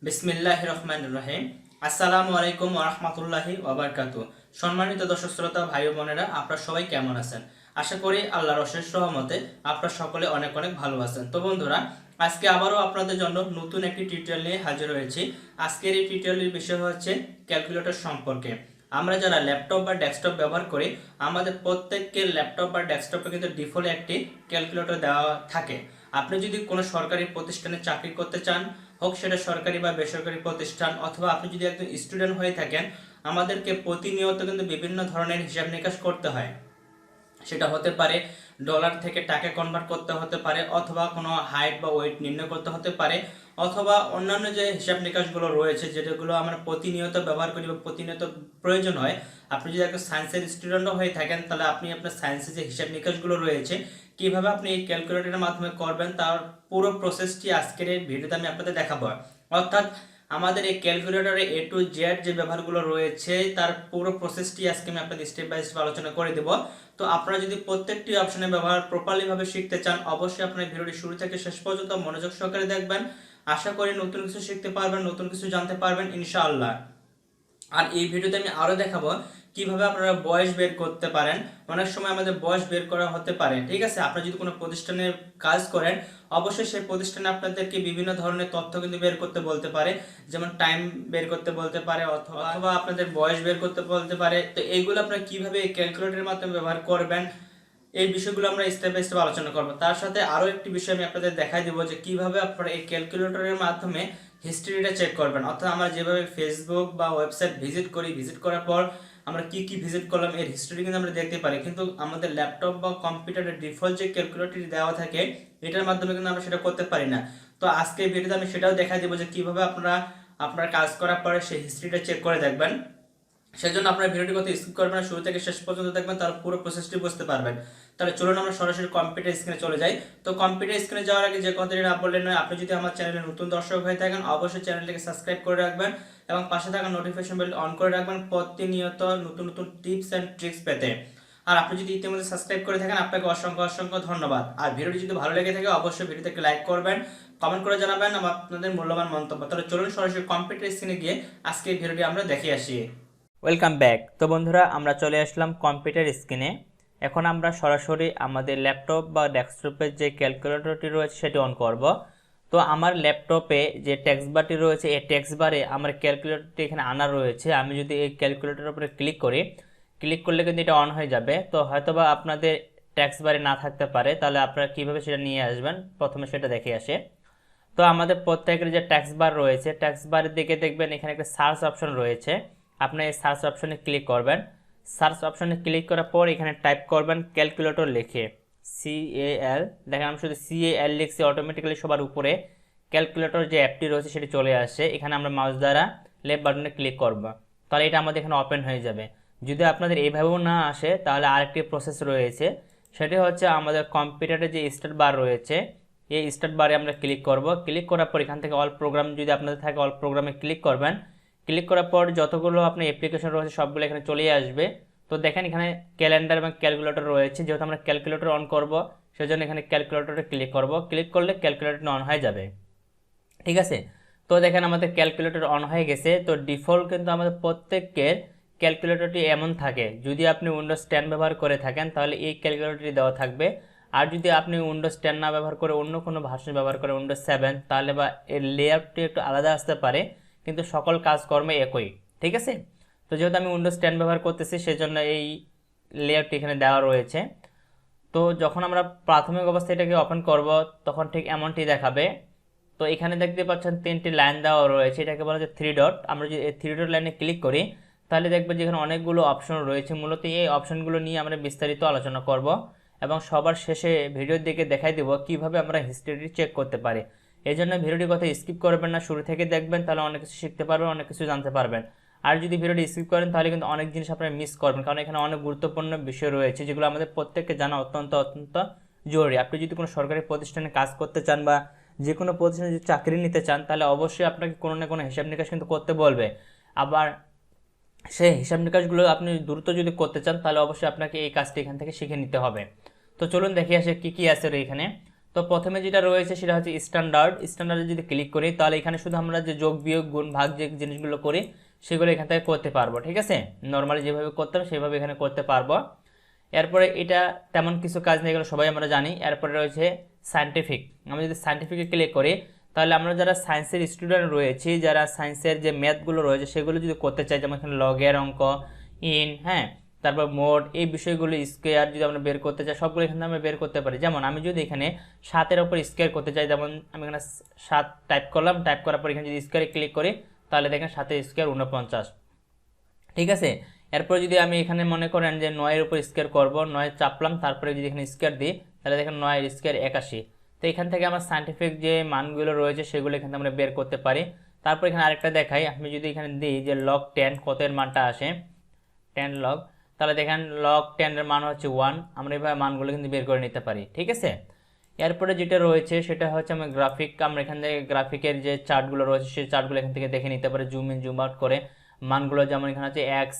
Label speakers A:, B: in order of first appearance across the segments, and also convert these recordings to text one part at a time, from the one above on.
A: বিসমিল্লাহির রহমানির রহিম। আসসালামু আলাইকুম ওয়া রাহমাতুল্লাহি ওয়া বারাকাতুহু। সম্মানিত দর্শক শ্রোতা ভাই ও বোনেরা, আপনারা সবাই কেমন আছেন? আশা করি আল্লাহর অশেষ রহমতে আপনারা সকলে অনেক অনেক ভালো আছেন। তো বন্ধুরা, আজকে আবারও আপনাদের জন্য নতুন একটি টিউটোরিয়াল নিয়ে হাজির হয়েছি। আজকের এই টিউটোরিয়ালের বিষয় হচ্ছে ক্যালকুলেটর সম্পর্কে। আমরা যারা ল্যাপটপ বা ডেস্কটপ ব্যবহার করি, আমাদের প্রত্যেকের ল্যাপটপ বা ডেস্কটপে কিন্তু ডিফল্ট একটি ক্যালকুলেটর দেওয়া থাকে। আপনি যদি কোনো সরকারি প্রতিষ্ঠানে চাকরি করতে চান, হোক সেটা সরকারি বা বেসরকারি প্রতিষ্ঠান, অথবা আপনি যদি একজন স্টুডেন্ট হয়ে থাকেন, আমাদেরকে প্রতিনিয়ত কিন্তু বিভিন্ন ধরনের হিসাব নিকাশ করতে হয়। সেটা হতে পারে ডলার থেকে টাকা কনভার্ট করতে হতে পারে, অথবা কোনো হাইট বা ওয়েট নির্ণয় করতে হতে পারে, অথবা অন্যান্য যে হিসাব নিকাশগুলো রয়েছে যেগুলো আমরা প্রতিনিয়ত ব্যবহার করি বা প্রতিনিয়ত প্রয়োজন হয়। আপনি যদি একটা সায়েন্সের স্টুডেন্টও হয়ে থাকেন, তাহলে আপনি আপনার সায়েন্সের যে হিসাব নিকাশগুলো রয়েছে কিভাবে আপনি এই ক্যালকুলেটরের মাধ্যমে করবেন, তার পুরো প্রসেসটি আজকের এই ভিডিওতে আমি আপনাদের দেখাবো। অর্থাৎ আমাদের এই ক্যালকুলেটরে এ টু জেড যে ব্যবহারগুলো রয়েছে তার পুরো প্রসেসটি আজকে আমি আপনাদের স্টেপ বাই স্টেপ আলোচনা করে দেব। তো আপনারা যদি প্রত্যেকটি অপশনের ব্যবহার প্রপারলি ভাবে শিখতে চান, অবশ্যই আপনার ভিডিওটি শুরু থেকে শেষ পর্যন্ত মনোযোগ সহকারে দেখবেন। আশা করি নতুন কিছু শিখতে পারবেন, নতুন কিছু জানতে পারবেন ইনশাআল্লাহ। আর এই ভিডিওতে আমি আরো দেখাবো কিভাবে আপনারা বয়স বের করতে পারেন। অনেক সময় আমাদের বয়স বের করা হতে পারে, ঠিক আছে? আপনারা যদি কোনো প্রতিষ্ঠানে কাজ করেন, অবশ্যই সেই প্রতিষ্ঠানে আপনাদেরকে বিভিন্ন ধরনের তথ্য কিন্তু বের করতে বলতে পারে, যেমন টাইম বের করতে বলতে পারে, অথবা আপনাদের বয়স বের করতে বলতে পারে। তো এইগুলো আপনারা কিভাবে ক্যালকুলেটরের মাধ্যমে ব্যবহার করবেন, এই বিষয়গুলো আমরা স্টেপ বাই স্টেপ আলোচনা করব। তার সাথে আরো একটি বিষয় আমি আপনাদের দেখাই দেবো যে কিভাবে আপনারা এই ক্যালকুলেটরের মাধ্যমে হিস্ট্রিটা চেক করবেন। অর্থাৎ আমরা যেভাবে ফেসবুক বা ওয়েবসাইট ভিজিট করি, ভিজিট করার পর আমরা কি কি ভিজিট করলাম এর হিস্ট্রি কিন্তু আমরা দেখতে পারি, কিন্তু আমাদের ল্যাপটপ বা কম্পিউটারের ডিফল্ট যে ক্যালকুলেটর দেওয়া থাকে এটার মাধ্যমে কিন্তু আমরা সেটা করতে পারি না। তো আজকে ভিডিওতে আমি সেটাও দেখাই দেবো যে কিভাবে আপনারা আপনার কাজ করার পরে সেই হিস্ট্রিটা চেক করে দেখবেন। সেজন্য আপনার ভিডিওটি কত স্কিপ করবেন না, শুরু থেকে শেষ পর্যন্ত দেখবেন, তাহলে পুরো প্রসেসটি বুঝতে পারবেন। তাহলে চলুন আমরা সরাসরি কম্পিউটার স্ক্রিনে চলে যাই। তো কম্পিউটার স্ক্রিনে যাওয়ার আগে যে কথাটি না বললেন নয়, আপনি যদি আমার চ্যানেলে নতুন দর্শক হয়ে থাকেন, অবশ্যই চ্যানেলটিকে সাবস্ক্রাইব করে রাখবেন এবং পাশে থাকা নোটিফিকেশন বেল অন করে রাখবেন প্রতিনিয়ত নতুন নতুন টিপস এন্ড ট্রিক্স পেতে। আর আপনি যদি ইতিমধ্যে সাবস্ক্রাইব করে থাকেন, আপনাকে অসংখ্য অসংখ্য ধন্যবাদ। আর ভিডিওটি যদি ভালো লেগে থাকে, অবশ্যই ভিডিওতে একটি লাইক করবেন, কমেন্ট করে জানাবেন আপনাদের মূল্যবান মন্তব্য। তাহলে চলুন সরাসরি কম্পিউটার স্ক্রিনে গিয়ে আজকে এই ভিডিওটি আমরা দেখে আসি। Welcome back. তো বন্ধুরা, আমরা চলে আসলাম কম্পিউটার স্ক্রিনে। এখন আমরা সরাসরি আমাদের ল্যাপটপ বা ডেস্কটপের যে ক্যালকুলেটরটি রয়েছে সেটি অন করব। তো আমার ল্যাপটপে যে টেক্সট বারটি রয়েছে, এই টেক্সট বারে আমার ক্যালকুলেটরটি এখানে আনা রয়েছে। আমি যদি এই ক্যালকুলেটরের উপরে ক্লিক করি, ক্লিক করলে কিন্তু এটা অন হয়ে যাবে। তো হয়তোবা আপনাদের টেক্সট বারে না থাকতে পারে, তাহলে আপনারা কীভাবে সেটা নিয়ে আসবেন প্রথমে সেটা দেখে আসে। তো আমাদের প্রত্যেকের যে টেক্সট বার রয়েছে, টেক্সট বারের দিকে দেখবেন এখানে একটা সার্চ অপশন রয়েছে। আপনি এই সার্চ অপশনে ক্লিক করবেন। সার্চ অপশনে ক্লিক করার পর এখানে টাইপ করবেন ক্যালকুলেটর লিখে, CAL। দেখেন আমি শুধু CAL লিখছি, অটোমেটিক্যালি সবার উপরে ক্যালকুলেটর যে অ্যাপটি রয়েছে সেটি চলে আসে। এখানে আমরা মাউস দ্বারা লেফট বাটনে ক্লিক করব, তাহলে এটা আমাদের এখানে ওপেন হয়ে যাবে। যদি আপনাদের এইভাবেও না আসে, তাহলে আরেকটি প্রসেস রয়েছে, সেটি হচ্ছে আমাদের কম্পিউটারে যে স্টার্ট বার রয়েছে, এই স্টার্ট বারে আমরা ক্লিক করব। ক্লিক করার পর এখান থেকে অল প্রোগ্রাম যদি আপনাদের থাকে, অল প্রোগ্রামে ক্লিক করবেন। ক্লিক করার পর যতগুলো আপনার অ্যাপ্লিকেশন রয়েছে সবগুলো এখানে চলে আসবে। তো দেখেন এখানে ক্যালেন্ডার এবং ক্যালকুলেটর রয়েছে, যেহেতু আমরা ক্যালকুলেটর অন করব সেজন্য এখানে ক্যালকুলেটরে ক্লিক করব। ক্লিক করলে ক্যালকুলেটর অন হয়ে যাবে, ঠিক আছে? তো দেখেন আমাদের ক্যালকুলেটর অন হয়ে গেছে। তো ডিফল্ট কিন্তু আমাদের প্রত্যেকের ক্যালকুলেটরটি এমন থাকে, যদি আপনি উইন্ডোজ 10 ব্যবহার করে থাকেন তাহলে এই ক্যালকুলেটরটি দেওয়া থাকবে। আর যদি আপনি উইন্ডোজ 10 না ব্যবহার করে অন্য কোনো ভার্সন ব্যবহার করে উইন্ডোজ 7, তাহলে বা এর লেআউটটি একটু আলাদা আসতে পারে, কিন্তু সকল কাজকর্মে একই, ঠিক আছে? তো যেহেতু আমি উইন্ডোজ 10 ব্যবহার করতেছি সেজন্য এই লেআউটটি এখানে দেওয়া রয়েছে। তো যখন আমরা প্রাথমিক অবস্থায় এটাকে ওপেন করব, তখন ঠিক এমনটি দেখাবে। তো এখানে দেখতে পাচ্ছেন 3টি লাইন দেওয়া রয়েছে, এটাকে বলা হচ্ছে 3 ডট। আমরা যদি এই 3 ডট লাইনে ক্লিক করি, তাহলে দেখবেন যে এখানে অনেকগুলো অপশন রয়েছে। মূলত এই অপশনগুলো নিয়ে আমরা বিস্তারিত আলোচনা করব এবং সবার শেষে ভিডিওর দিকে দেখাই দেব কিভাবে আমরা হিস্ট্রিটি চেক করতে পারি। এই জন্য ভিডিওটি কথা স্কিপ করবেন না, শুরু থেকে দেখবেন, তাহলে অনেক কিছু শিখতে পারবেন, অনেক কিছু জানতে পারবেন। আর যদি ভিডিওটি স্কিপ করেন তাহলে কিন্তু অনেক জিনিস আপনারা মিস করবেন, কারণ এখানে অনেক গুরুত্বপূর্ণ বিষয় রয়েছে যেগুলো আমাদের প্রত্যেককে জানা অত্যন্ত অত্যন্ত জরুরি। আপনি যদি কোনো সরকারি প্রতিষ্ঠানে কাজ করতে চান বা যে কোনো প্রতিষ্ঠানে যদি চাকরি নিতে চান, তাহলে অবশ্যই আপনাকে কোনো না কোনো হিসাব নিকাশ কিন্তু করতে বলবে। আবার সেই হিসাব নিকাশগুলো আপনি দ্রুত যদি করতে চান, তাহলে অবশ্যই আপনাকে এই কাজটি এখান থেকে শিখে নিতে হবে। তো চলুন দেখে আসে কি কি আছে এখানে। তো প্রথমে যেটা রয়েছে সেটা হচ্ছে স্ট্যান্ডার্ডে যদি ক্লিক করি তাহলে এখানে শুধু আমরা যে যোগ বিয়োগ গুণ ভাগ যে জিনিসগুলো করি সেগুলো এখান থেকে করতে পারবো, ঠিক আছে। নর্মালি যেভাবে করতে হবে সেভাবে এখানে করতে পারবো। এরপরে এটা তেমন কিছু কাজ নেই, এগুলো সবাই আমরা জানি। এরপরে রয়েছে সায়েন্টিফিক। আমরা যদি সায়েন্টিফিকে ক্লিক করি তাহলে আমরা যারা সায়েন্সের স্টুডেন্ট রয়েছি, যারা সায়েন্সের যে ম্যাথগুলো রয়েছে সেগুলো যদি করতে চাই, যেমন এখানে লগের অঙ্ক, ইন, হ্যাঁ, তারপর মোড, এই বিষয়গুলো স্কোয়ার যদি আমরা বের করতে চাই সবগুলো এখানে আমরা বের করতে পারি। যেমন আমি যদি এখানে 7-এর ওপর স্কোয়ার করতে চাই, যেমন আমি এখানে 7 টাইপ করলাম, টাইপ করার পর এখানে যদি স্কোয়ারে ক্লিক করি তাহলে দেখেন 7 স্কোয়ার 49, ঠিক আছে। এরপর যদি আমি এখানে মনে করেন যে 9-এর উপর স্কোয়ার করবো, 9 চাপলাম, তারপরে যদি এখানে স্কোয়ার দিই তাহলে দেখেন 9 স্কোয়ার 81। তো এখান থেকে আমার সায়েন্টিফিক যে মানগুলো রয়েছে সেগুলো এখানে আমরা বের করতে পারি। তারপর এখানে আরেকটা দেখাই, আমি যদি এখানে দিই যে log 10 কত এর মানটা আসে 10 log, তাহলে দেখেন log 10 এর মান হচ্ছে 1। আমরা এইভাবে মানগুলো কিন্তু বের করে নিতে পারি, ঠিক আছে। এরপরে যেটা রয়েছে সেটা হচ্ছে আমরা গ্রাফিক, আমরা এখান থেকে গ্রাফিকের যে চার্টগুলো রয়েছে সেই চার্টগুলো এখান থেকে দেখে নিতে পারি জুম ইন জুম আউট করে মানগুলো। যেমন এখানে হচ্ছে এক্স,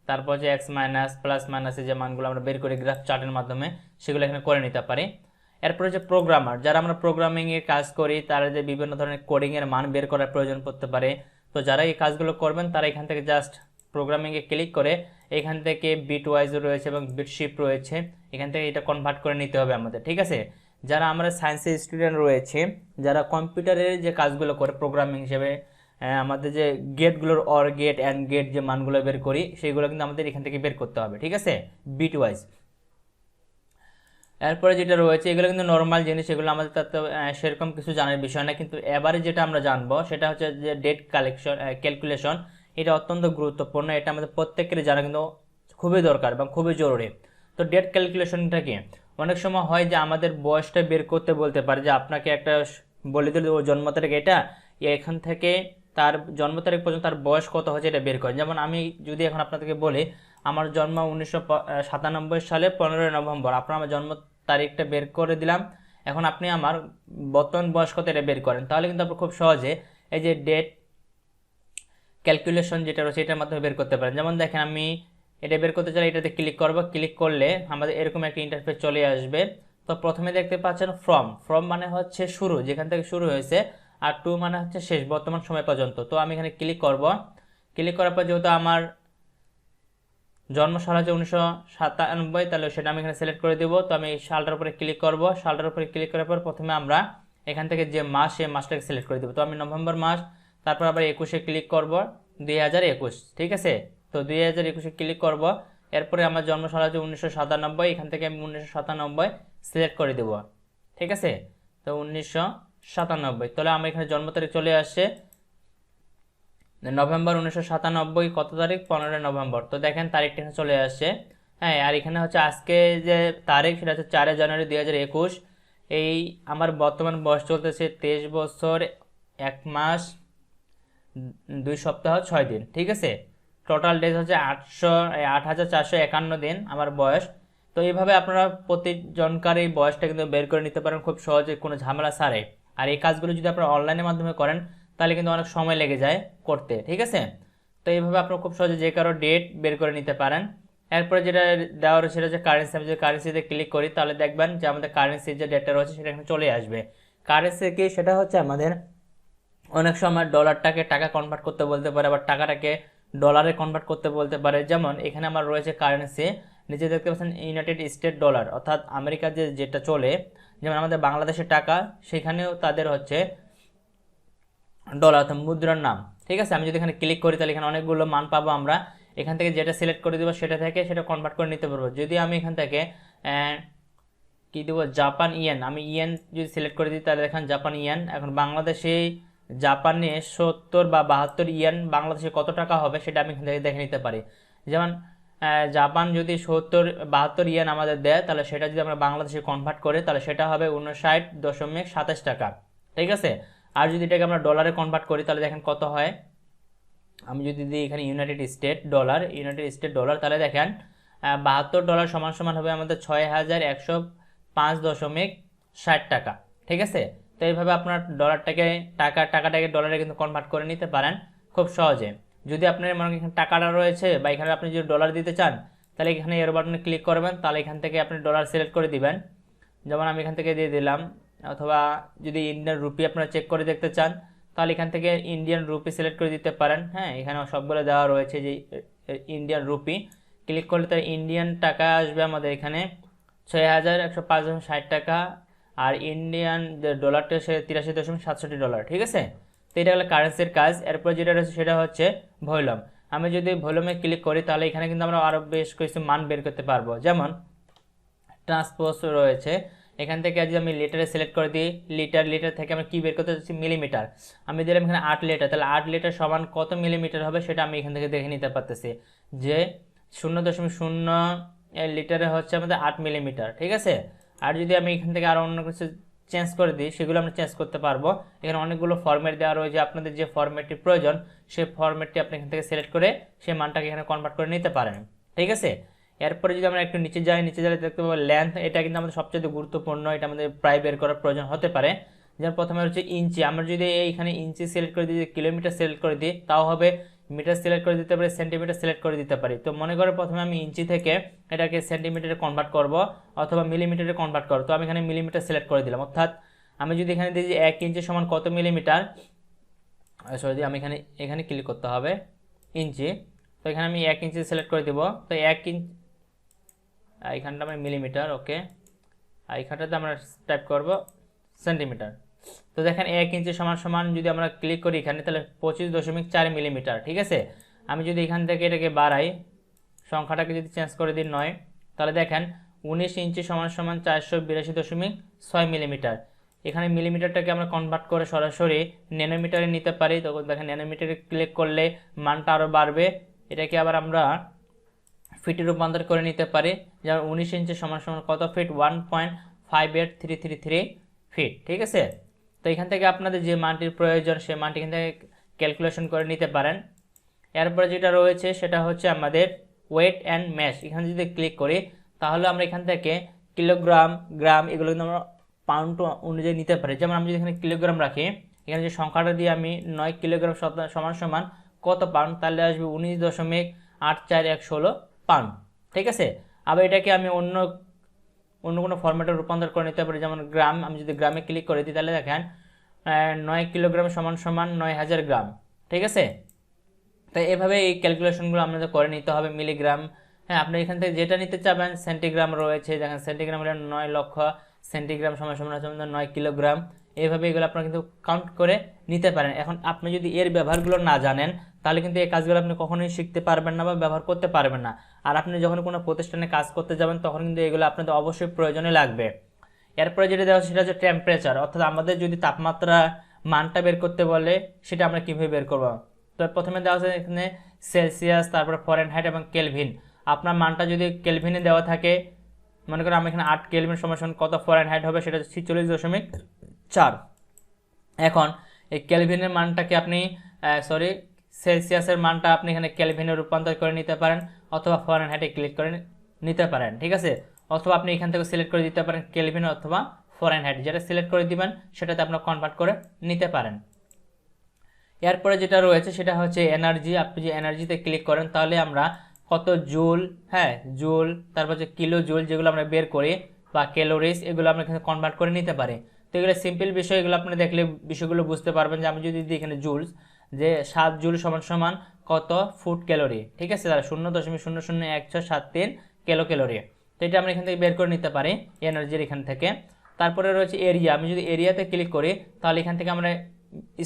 A: তারপর হচ্ছে এক্স মাইনাস প্লাস মাইনাসের যে মানগুলো আমরা বের করি গ্রাফ চার্টের মাধ্যমে সেগুলো এখানে করে নিতে পারি। এরপর হচ্ছে প্রোগ্রামার, যারা আমরা প্রোগ্রামিংয়ের কাজ করি তারা যে বিভিন্ন ধরনের কোডিংয়ের মান বের করার প্রয়োজন পড়তে পারে, তো যারা এই কাজগুলো করবেন তারা এখান থেকে জাস্ট প্রোগ্রামিংয়ে ক্লিক করে এখান থেকে বিট ওয়াইজ রয়েছে এবং বিট শিফট রয়েছে, এখান থেকে এটা কনভার্ট করে নিতে হবে আমাদের, ঠিক আছে। যারা আমরা সায়েন্সের স্টুডেন্ট রয়েছে, যারা কম্পিউটারের যে কাজগুলো করে প্রোগ্রামিং হিসেবে আমাদের যে গেটগুলোর অর গেট অ্যান্ড গেট যে মানগুলো বের করি সেইগুলো কিন্তু আমাদের এখান থেকে বের করতে হবে, ঠিক আছে, বিট ওয়াইজ। এরপরে যেটা রয়েছে এগুলো কিন্তু নর্মাল জিনিস, এগুলো আমাদের তাতে সেরকম কিছু জানার বিষয় না, কিন্তু এবারে যেটা আমরা জানবো সেটা হচ্ছে যে ডেট ক্যালকুলেশন। এটা অত্যন্ত গুরুত্বপূর্ণ, এটা আমাদের প্রত্যেকেরই জানা কিন্তু খুবই দরকার এবং খুবই জরুরি। তো ডেট ক্যালকুলেশনটা কি? অনেক সময় হয় যে আমাদের বয়সটা বের করতে বলতে পারে, যে আপনাকে একটা বলে দিল ও জন্ম তারিখ এটা, এখান থেকে তার জন্ম তারিখ পর্যন্ত তার বয়স কত হচ্ছে এটা বের করে। যেমন আমি যদি এখন আপনাদেরকে বলি আমার জন্ম 1997 সালে 15 নভেম্বর, আপনার আমার জন্ম তারিখটা বের করে দিলাম, এখন আপনি আমার বর্তমান বয়স কত এটা বের করেন, তাহলে কিন্তু আপনি খুব সহজে এই যে ডেট ক্যালকুলেশন যেটা রয়েছে এটার মাধ্যমে বের করতে পারেন। যেমন দেখেন আমি এটা বের করতে চাই, এটাতে ক্লিক করব, ক্লিক করলে আমাদের এরকম একটা ইন্টারফেস চলে আসবে। তো প্রথমে দেখতে পাচ্ছেন ফ্রম মানে হচ্ছে শুরু, যেখান থেকে শুরু হয়েছে, আর টু মানে হচ্ছে শেষ, বর্তমান সময় পর্যন্ত। তো আমি এখানে ক্লিক করব, ক্লিক করার পর যেহেতু আমার জন্ম সাল হচ্ছে 1997, তাহলে সেটা আমি এখানে সিলেক্ট করে দেবো। তো আমি সালটার উপরে ক্লিক করব, সালটার উপরে ক্লিক করার পর প্রথমে আমরা এখান থেকে যে মাস সেই মাসটাকে সিলেক্ট করে দেবো। তো আমি নভেম্বর মাস, তারপর আবার 21-এ ক্লিক করব, 2021, ঠিক আছে। তো 2021-এ ক্লিক করব, এরপরে আমার জন্ম সাল হচ্ছে 1997, এখান থেকে আমি 1997 সিলেক্ট করে দেবো, ঠিক আছে। তো 1997, তাহলে আমার এখানে জন্ম তারিখ চলে আসছে নভেম্বর 1997, কত তারিখ? 15 নভেম্বর। তো দেখেন তারিখটা এখানে চলে আসছে, হ্যাঁ। আর এখানে হচ্ছে আজকে যে তারিখ সেটা হচ্ছে 4 জানুয়ারি 2021। এই আমার বর্তমান বয়স চলতেছে 23 বছর 1 মাস 2 সপ্তাহ 6 দিন, ঠিক আছে। টোটাল ডেজ হচ্ছে 8,451 দিন আমার বয়স। তো এইভাবে আপনারা প্রতিজনকার এই বয়সটা কিন্তু বের করে নিতে পারেন খুব সহজে, কোনো ঝামেলা ছাড়াই। আর এই কাজগুলো যদি আপনারা অনলাইনের মাধ্যমে করেন তাহলে কিন্তু অনেক সময় লেগে যায় করতে, ঠিক আছে। তো এইভাবে আপনারা খুব সহজে যে কারো ডেট বের করে নিতে পারেন। এরপরে যেটা দেওয়া রয়েছে সেটা হচ্ছে কারেন্সি। আমি যদি কারেন্সিতে ক্লিক করি তাহলে দেখবেন যে আমাদের কারেন্সির যে ডেটা রয়েছে সেটা এখানে চলে আসবে। কারেন্সি কি? সেটা হচ্ছে আমাদের অনেক সময় ডলারটাকে টাকা কনভার্ট করতে বলতে পারে, আবার টাকাটাকে ডলারে কনভার্ট করতে বলতে পারে। যেমন এখানে আমার রয়েছে কারেন্সি, নিচে দেখতে পাচ্ছেন ইউনাইটেড স্টেট ডলার, অর্থাৎ আমেরিকার যেটা চলে, যেমন আমাদের বাংলাদেশের টাকা, সেখানেও তাদের হচ্ছে ডলার অর্থাৎ মুদ্রার নাম, ঠিক আছে। আমি যদি এখানে ক্লিক করি তাহলে এখানে অনেকগুলো মান পাবো, আমরা এখান থেকে যেটা সিলেক্ট করে দেবো সেটা থেকে সেটা কনভার্ট করে নিতে পারবো। যদি আমি এখান থেকে কি দেবো, জাপান ইয়েন, আমি ইয়েন যদি সিলেক্ট করে দিই তাহলে দেখেন জাপান ইয়েন। এখন বাংলাদেশে জাপানে 70 বা 72 ইয়েন বাংলাদেশে কত টাকা হবে সেটা আমি এখান থেকে দেখে নিতে পারি। যেমন জাপান যদি 70-72 ইয়েন আমাদের দেয়, তাহলে সেটা যদি আমরা বাংলাদেশে কনভার্ট করি তাহলে সেটা হবে 59.27 টাকা, ঠিক আছে। আর যদি এটাকে আমরা ডলারে কনভার্ট করি তাহলে দেখেন কত হয়। আমি যদি দিই এখানে ইউনাইটেড স্টেট ডলার, তাহলে দেখেন $72 সমান সমান হবে আমাদের 6,105.60 টাকা, ঠিক আছে। তো এইভাবে আপনার টাকাটাকে ডলারে কিন্তু কনভার্ট করে নিতে পারেন খুব সহজে। যদি আপনার মনে এখানে টাকাটা রয়েছে বা এখানে আপনি যদি ডলার দিতে চান তাহলে এখানে এর বাটনে ক্লিক করবেন, তাহলে এখান থেকে আপনি ডলার সিলেক্ট করে দিবেন। যেমন আমি এখান থেকে দিয়ে দিলাম, অথবা যদি ইন্ডিয়ান রুপি আপনারা চেক করে দেখতে চান তাহলে এখান থেকে ইন্ডিয়ান রুপি সিলেক্ট করে দিতে পারেন। হ্যাঁ, এখানে সবগুলো দেওয়া রয়েছে যে ইন্ডিয়ান রুপি, ক্লিক করলে তার ইন্ডিয়ান টাকা আসবে আমাদের এখানে 6105.60 টাকা, আর ইন্ডিয়ান যে ডলারটা সে 83.67 ডলার। ঠিক আছে, তো এটা হলো কারেন্সির কাজ। এরপর যেটা রয়েছে সেটা হচ্ছে ভলিউম। আমি যদি ভলিউমে ক্লিক করি তাহলে এখানে কিন্তু আমরা আরও বেশ কিছু মান বের করতে পারবো। যেমন ট্রান্সপোজ রয়েছে, এখান থেকে যদি আমি লিটারে সিলেক্ট করে দিই, লিটার থেকে আমরা কী বের করতে চাচ্ছি, মিলিমিটার। আমি দিলাম এখানে 8 লিটার, তাহলে 8 লিটার সমান কত মিলিমিটার হবে সেটা আমি এখান থেকে দেখে নিতে পারতেছি যে 0.0 লিটারে হচ্ছে আমাদের 8 মিলিমিটার। ঠিক আছে, আর যদি আমি এখান থেকে আরও অন্য কিছু চেঞ্জ করে দিই সেগুলো আমরা চেঞ্জ করতে পারবো। এখানে অনেকগুলো ফরম্যাট দেওয়া রয়েছে, আপনাদের যে ফরম্যাটটি প্রয়োজন সেই ফরম্যাটটি আপনি এখান থেকে সিলেক্ট করে সেই মানটাকে এখানে কনভার্ট করে নিতে পারেন। ঠিক আছে, এরপরে যদি আমরা একটু নিচে যাই, নিচে গেলে দেখতে পাবো লেন্থ। এটা কিন্তু আমাদের সবচেয়ে গুরুত্বপূর্ণ, এটা আমাদের প্রায় বের করার প্রয়োজন হতে পারে। যেমন প্রথমে হচ্ছে ইঞ্চি, আমরা যদি এইখানে ইঞ্চি সিলেক্ট করে দিই, কিলোমিটার সিলেক্ট করে দিই তাও হবে, মিটার সিলেক্ট করে দিতে পারি, সেন্টিমিটার সিলেক্ট করে দিতে পারি। তো মনে করে প্রথমে আমি ইঞ্চি থেকে এটাকে সেন্টিমিটারে কনভার্ট করব অথবা মিলিমিটারে কনভার্ট করব, তো আমি এখানে মিলিমিটার সিলেক্ট করে দিলাম। অর্থাৎ আমি যদি এখানে দিই যে 1 ইঞ্চি সমান কত মিলিমিটার, সরি আমি এখানে ক্লিক করতে হবে ইঞ্চি, তো এখানে আমি 1 ইঞ্চি সিলেক্ট করে দেবো। তো 1 ইঞ্চি এইখানটা আমার মিলিমিটার, ওকে, আর এইখানটাতে আমরা টাইপ করব সেন্টিমিটার। তো দেখেন 1 ইঞ্চি সমান যদি আমরা ক্লিক করি এখানে তাহলে 25.4 মিলিমিটার। ঠিক আছে, আমি যদি এখান থেকে এটাকে বাড়াই, সংখ্যাটাকে যদি চেঞ্জ করে দিই 9, তাহলে দেখেন 19 ইঞ্চি সমান 482.6 মিলিমিটার। এখানে মিলিমিটারটাকে আমরা কনভার্ট করে সরাসরি ন্যানোমিটারে নিতে পারি। তখন দেখেন ন্যানোমিটারে ক্লিক করলে মানটা আরও বাড়বে। এটাকে আবার আমরা ফিটে রূপান্তর করে নিতে পারি। যেমন 19 ইঞ্চি সমান কত ফিট, 1.58333 ফিট। ঠিক আছে, তো এখান থেকে আপনাদের যে মানটির প্রয়োজন সেই মানটি এখান থেকে ক্যালকুলেশন করে নিতে পারেন। এরপরে যেটা রয়েছে সেটা হচ্ছে আমাদের ওয়েট অ্যান্ড ম্যাশ। এখানে যদি ক্লিক করি তাহলে আমরা এখান থেকে কিলোগ্রাম, গ্রাম এগুলো কিন্তু আমরা পাউন্ড অনুযায়ী নিতে পারি। যেমন আমি যদি এখানে কিলোগ্রাম রাখি, এখানে যে সংখ্যাটা দিয়ে আমি 9 কিলোগ্রাম সমান কত পাউন্ড, তাহলে আসবে 19.84116 পাউন্ড। ঠিক আছে, আবার এটাকে আমি অন্য কোনো ফরম্যাটে রূপান্তর করে নিতে পারি। যেমন গ্রাম, আমি যদি গ্রামে ক্লিক করে দিই তাহলে দেখেন 9 কিলোগ্রাম সমান 9000 গ্রাম। ঠিক আছে, তাই এভাবে এই ক্যালকুলেশনগুলো আপনাদের করে নিতে হবে। মিলিগ্রাম, হ্যাঁ, আপনি এখান থেকে যেটা নিতে চাবেন। সেন্টিগ্রাম রয়েছে, দেখেন সেন্টিগ্রাম হলে 9 লক্ষ সেন্টিগ্রাম সমান হচ্ছে 9 কিলোগ্রাম। এইভাবে এগুলো আপনারা কিন্তু কাউন্ট করে নিতে পারেন। এখন আপনি যদি এর ব্যবহারগুলো না জানেন তাহলে কিন্তু এই কাজগুলো আপনি কখনোই শিখতে পারবেন না বা ব্যবহার করতে পারবেন না। আর আপনি যখন কোনো প্রতিষ্ঠানে কাজ করতে যাবেন তখন কিন্তু এগুলো আপনাদের অবশ্যই প্রয়োজনে লাগবে। এরপরে যেটা দেওয়া সেটা হচ্ছে টেম্পারেচার, অর্থাৎ আমাদের যদি তাপমাত্রা মানটা বের করতে বলে সেটা আমরা কীভাবে বের করব। তো প্রথমে দেওয়া আছে এখানে সেলসিয়াস, তারপর ফরেনহাইট এবং কেলভিন। আপনার মানটা যদি কেলভিনে দেওয়া থাকে, মনে করেন আমি এখানে 8 কেলভিন সমান কত ফরেনহাইট হবে, সেটা 46.4। এখন এই কেলভিনের মানটাকে আপনি সেলসিয়াসের মানটা আপনি এখানে কেলভিনে রূপান্তর করে নিতে পারেন অথবা ফরেনহাইটে ক্লিক করে নিতে পারেন। ঠিক আছে, অথবা আপনি এখান থেকে সিলেক্ট করে দিতে পারেন কেলভিন অথবা ফরেনহাইট, যেটা সিলেক্ট করে দিবেন সেটাতে আপনারা কনভার্ট করে নিতে পারেন। এরপরে যেটা রয়েছে সেটা হচ্ছে এনার্জি। আপনি যে এনার্জিতে ক্লিক করেন তাহলে আমরা কত জুল, হ্যাঁ জুল, তারপর যে কিলো জুল যেগুলো আমরা বের করি বা ক্যালোরিজ, এগুলো আমরা এখানে কনভার্ট করে নিতে পারি। তো এগুলো সিম্পল বিষয়, এগুলো আপনি দেখলে বিষয়গুলো বুঝতে পারবেন। যে আমি যদি দিই এখানে জুলস, যে 7 জুল সমান কত ফুট ক্যালোরি। ঠিক আছে, তাহলে 0.001673 ক্যালোরি। তো এটা আমরা এখান থেকে বের করে নিতে পারি এনার্জির এখান থেকে। তারপরে রয়েছে এরিয়া। আমি যদি এরিয়াতে ক্লিক করি তাহলে এখান থেকে আমরা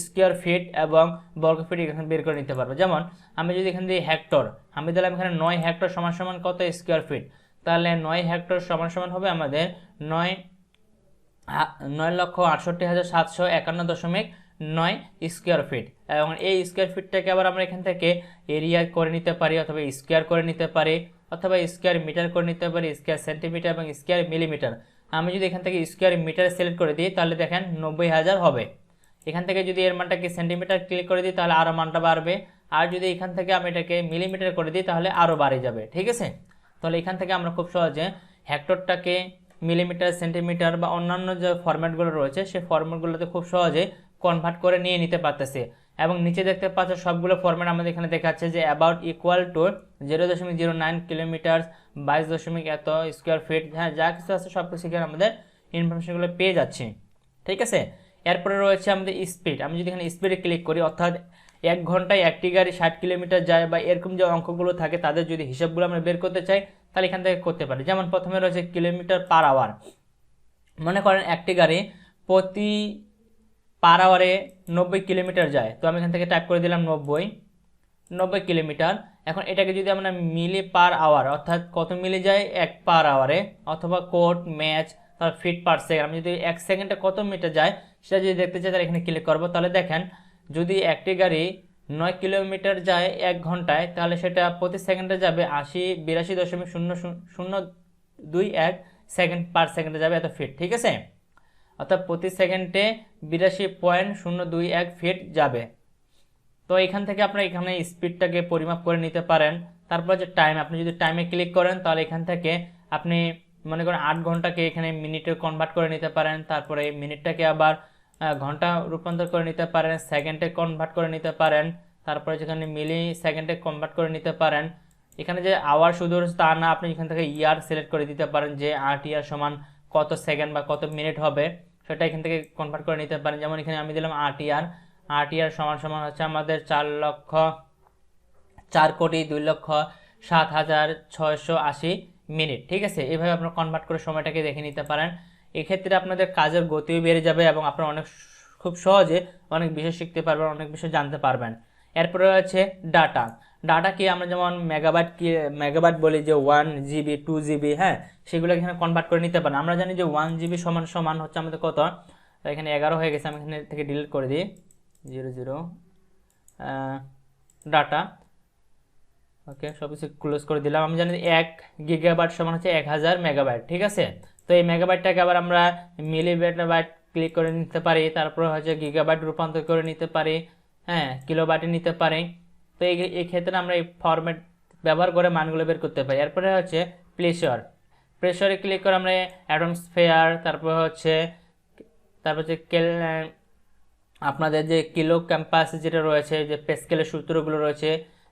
A: স্কোয়ার ফিট এবং বর্গ ফিট এখানে বের করে নিতে পারবো। যেমন আমি যদি এখান দিয়ে হেক্টর, আমি দিলাম এখানে 9 হেক্টর সমান কত স্কোয়ার ফিট, তাহলে 9 হেক্টর সমান হবে আমাদের 9,68,751.9 স্কোয়ার ফিট। এবং এই স্কোয়ার ফিটটাকে আবার আমরা এখান থেকে এরিয়া করে নিতে পারি অথবা স্কোয়ার করে নিতে পারি অথবা স্কোয়ার মিটার করে নিতে পারি, স্কোয়ার সেন্টিমিটার এবং স্কোয়ার মিলিমিটার। আমি যদি এখান থেকে স্কোয়ার মিটার সিলেক্ট করে দিই তাহলে দেখেন 90,000 হবে। এখান থেকে যদি এর মানটাকে সেন্টিমিটার ক্লিক করে দিই তাহলে আরও মানটা বাড়বে, আর যদি এখান থেকে আমি এটাকে মিলিমিটার করে দিই তাহলে আরও বাড়ে যাবে। ঠিক আছে, তাহলে এখান থেকে আমরা খুব সহজে হেক্টরটাকে মিলিমিটার, সেন্টিমিটার বা অন্যান্য যে ফরম্যাটগুলো রয়েছে সেই ফরম্যাটগুলোতে খুব সহজে কনভার্ট করে নিয়ে নিতে পারতেছি। এবং নিচে দেখতে পাচ্ছ সবগুলো ফরম্যাট আমাদের এখানে দেখাচ্ছে যে অ্যাবাউট ইকুয়াল টু 0.09 কিলোমিটার, 22 দশমিক এত স্কোয়ার ফিট, হ্যাঁ যা কিছু আছে সব কিছু এখানে আমাদের
B: ইনফরমেশনগুলো পেয়ে যাচ্ছি, ঠিক আছে। এরপরে রয়েছে আমাদের স্পিড। আমি যদি এখানে স্পিডে ক্লিক করি, অর্থাৎ 1 ঘন্টায় একটি গাড়ি 60 কিলোমিটার যায় বা এরকম যে অঙ্কগুলো থাকে তাদের যদি হিসাবগুলো আমরা বের করতে চাই তাহলে এখান থেকে করতে পারি। যেমন প্রথমে রয়েছে কিলোমিটার পার আওয়ার। মনে করেন একটি গাড়ি প্রতি পার আওয়ারে 90 কিলোমিটার যায়, তো আমি এখান থেকে টাইপ করে দিলাম 90 কিলোমিটার। এখন এটাকে যদি আমরা মিলি পার আওয়ার, অর্থাৎ কত মিলি যায় 1 পার আওয়ারে, অথবা কোট ম্যাচ তারপর ফিট পার সেকেন্ড, আমি যদি 1 সেকেন্ডে কত মিটার যায় সেটা যদি দেখতে চাই তাহলে এখানে ক্লিক করবো। তাহলে দেখেন যদি একটি গাড়ি 9 কিলোমিটার যায় 1 ঘন্টায়, তাহলে সেটা প্রতি সেকেন্ডে যাবে 82.0021 সেকেন্ড পার সেকেন্ডে যাবে এত ফিট, ঠিক আছে। অর্থাৎ প্রতি সেকেন্ডে 82.021 ফিট যাবে। তো এখান থেকে আপনারা এখানে স্পিডটাকে পরিমাপ করে নিতে পারেন। তারপর যে টাইম, আপনি যদি টাইমে ক্লিক করেন তাহলে এখান থেকে আপনি মনে করেন 8 ঘন্টাকে এখানে মিনিটে কনভার্ট করে নিতে পারেন, তারপরে মিনিটটাকে আবার ঘন্টা রূপান্তর করে নিতে পারেন, সেকেন্ডে কনভার্ট করে নিতে পারেন, তারপরে যেখানে মিলি সেকেন্ডে কনভার্ট করে নিতে পারেন। এখানে যে আওয়ার শুধু তা না, আপনি এখান থেকে ইয়ার সিলেক্ট করে দিতে পারেন যে 8 ইয়ার সমান কত সেকেন্ড বা কত মিনিট হবে, সেটা এখান থেকে কনভার্ট করে নিতে পারেন। যেমন এখানে আমি দিলাম 8 ইয়ার, 8 ইয়ার সমান সমান হচ্ছে আমাদের 4,04,02,07,680 মিনিট, ঠিক আছে। এইভাবে আপনারা কনভার্ট করে সময়টাকে দেখে নিতে পারেন। এক্ষেত্রে আপনাদের কাজের গতিও বেড়ে যাবে এবং আপনারা খুব সহজে অনেক বিষয় শিখতে পারবেন, অনেক বিষয় জানতে পারবেন। এরপরে রয়েছে ডাটা। ডাটা কি আমরা যেমন মেগাবাইট বলি যে 1 জিবি 2 জিবি, হ্যাঁ, সেগুলো এখানে কনভার্ট করে নিতে পারেন। আমরা জানি যে 1 জিবি সমান সমান হচ্ছে আমাদের কত, এখানে 11 হয়ে গেছে, আমি এখানে থেকে ডিলিট করে দিই 00 ডাটা, ওকে, সব কিছু ক্লোজ করে দিলাম। আমি জানি 1 গিগাবাইট সমান হচ্ছে 1000 মেগাবাইট, ঠিক আছে। তো এই মেগাবাইটটাকে আবার আমরা মিলিবাইট ক্লিক করে নিতে পারি, তারপর হচ্ছে গিগাবাইট রূপান্তর করে নিতে পারি, হ্যাঁ, কিলোবাইটে নিতে পারি। তো এই ক্ষেত্রে আমরা এই ফরম্যাট ব্যবহার করে মানগুলো বের করতে পারি। এরপরে হচ্ছে প্রেশারে ক্লিক করে আমরা অ্যাটমস্ফিয়ার, তারপর হচ্ছে আপনাদের যে কিলো ক্যাম্পাস যেটা রয়েছে, যে পেস্কেলের সূত্রগুলো রয়েছে,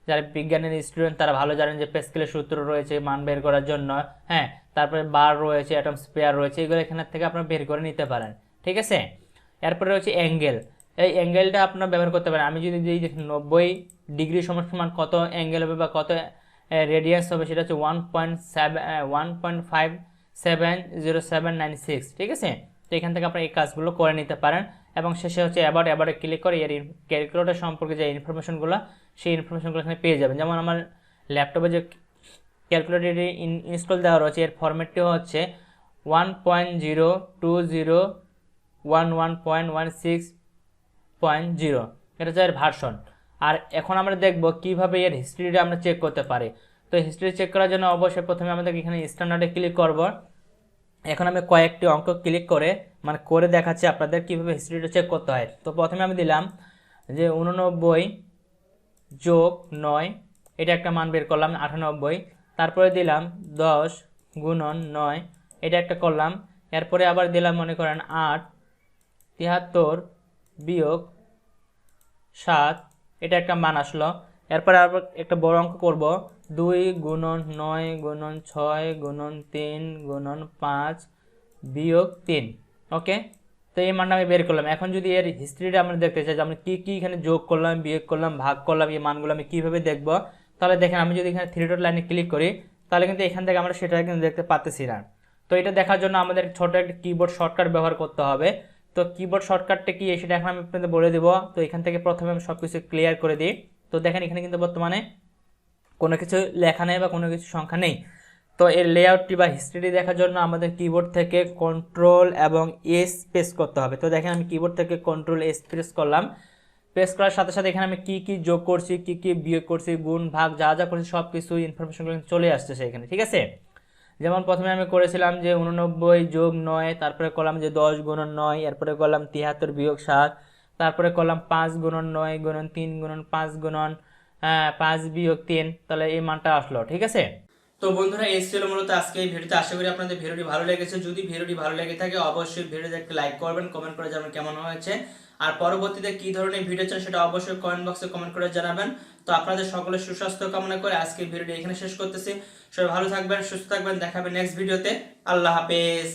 B: যারা বিজ্ঞানের স্টুডেন্ট তারা ভালো জানেন যে পেস্কেলের সূত্র রয়েছে মান বের করার জন্য, হ্যাঁ, তারপরে বার রয়েছে, অ্যাটমস্ফিয়ার রয়েছে, এগুলো এখানে থেকে আপনারা বের করে নিতে পারেন, ঠিক আছে। এরপরে রয়েছে অ্যাঙ্গেল। এই অ্যাঙ্গেলটা আপনারা ব্যবহার করতে পারেন। আমি যদি দিই 90 ডিগ্রি সমান সমান কত অ্যাঙ্গেল হবে বা কত রেডিয়াস হবে, সেটা হচ্ছে 1.570796, ঠিক আছে। তো এখান থেকে আপনারা এই কাজগুলো করে নিতে পারেন। এবং শেষে হচ্ছে অ্যাবাউটে ক্লিক করে এর ক্যালকুলেটর সম্পর্কে যে ইনফরমেশনগুলো, সেই ইনফরমেশনগুলো এখানে পেয়ে যাবেন। যেমন আমার ল্যাপটপে যে ক্যালকুলেটর ইনস্টল দেওয়া রয়েছে, এর ফরম্যাটটি হচ্ছে 1.02011.16.0, এটা হচ্ছে এর ভার্সন। আর এখন আমরা দেখব কিভাবে এর হিস্ট্রিটা আমরা চেক করতে পারি। তো হিস্ট্রি চেক করার জন্য অবশ্যই প্রথমে আমাদের এখানে স্ট্যান্ডার্ডে ক্লিক করব। এখন আমি কয়েকটি অঙ্ক ক্লিক করে করে দেখাচ্ছি আপনাদের কিভাবে হিস্ট্রিটা চেক করতে হয়। তো প্রথমে আমি দিলাম যে 89 যোগ 9, এটা একটা মান বের করলাম 98। তারপরে দিলাম 10 গুণন 9, এটা একটা করলাম। এরপরে আবার দিলাম মনে করেন 8 73 বিয়োগ 7, এটা একটা মান আসলো। এরপরে আবার একটা বড় অঙ্ক করব, 2 গুণন 9 গুণন 6 গুণন 3 গুণন 5 বিয়োগ 3, ওকে। তো এই মানটা আমি বের করলাম। এখন যদি এর হিস্ট্রিটা আমরা দেখতে চাই যে আমি কী কী এখানে যোগ করলাম, বিয়োগ করলাম, ভাগ করলাম, এই মানগুলো আমি কীভাবে দেখব, তাহলে দেখেন আমি যদি এখানে 3 ডট লাইনে ক্লিক করি তাহলে কিন্তু এখান থেকে আমরা সেটা কিন্তু দেখতে পাচ্ছি না। তো এটা দেখার জন্য আমাদের ছোট একটা কিবোর্ড শর্টকাট ব্যবহার করতে হবে। তো কিবোর্ড শর্টকাটটা কি সেটা এখন আমি আপনাদের বলে দেবো। তো এখান থেকে প্রথমে আমি সব কিছু ক্লিয়ার করে দিই। তো দেখেন এখানে কিন্তু বর্তমানে কোনো কিছু লেখা নেই বা কোনো কিছু সংখ্যা নেই। তো এর লেআউটটি বা হিস্ট্রিটি দেখার জন্য আমাদের কিবোর্ড থেকে কন্ট্রোল এবং এস প্রেস করতে হবে। তো দেখেন আমি কিবোর্ড থেকে কন্ট্রোল এস প্রেস করলাম। প্রেস করার সাথে সাথে এখানে আমি কি কি যোগ করছি, কি কি বিয়োগ করছি, গুণ ভাগ যা যা করছি সব কিছু ইনফরমেশনগুলো চলে আসছে সেখানে, ঠিক আছে। যেমন প্রথমে আমি করেছিলাম যে 89 যোগ 9, তারপরে করলাম যে 10 গুণন 9, এরপরে করলাম 73 বিয়োগ 7, তারপরে করলাম 5 গুণন 9 গুণন 3 গুণন 5 গুণন 5 বিয়োগ 3, তাহলে এই মানটা আসলো, ঠিক আছে।
A: তো বন্ধুরা, এই ছিল মূলত আজকে এই ভিডিওতে। আশা করি আপনাদের ভিডিওটি ভালো লেগেছে। যদি ভিডিওটি ভালো লেগে থাকে অবশ্যই ভিডিওতে একটা লাইক করবেন, কমেন্ট করে জানাবেন কেমন হয়েছে। আর পরবর্তীতে কি ধরনের ভিডিও চান সেটা অবশ্যই কমেন্ট বক্সে কমেন্ট করে জানাবেন। তো আপনাদের সকলের সুস্বাস্থ্য কামনা করে আজকের ভিডিওটি এখানে শেষ করতেছি। সবাই ভালো থাকবেন, সুস্থ থাকবেন, দেখা হবে নেক্সট ভিডিওতে। আল্লাহ হাফেজ।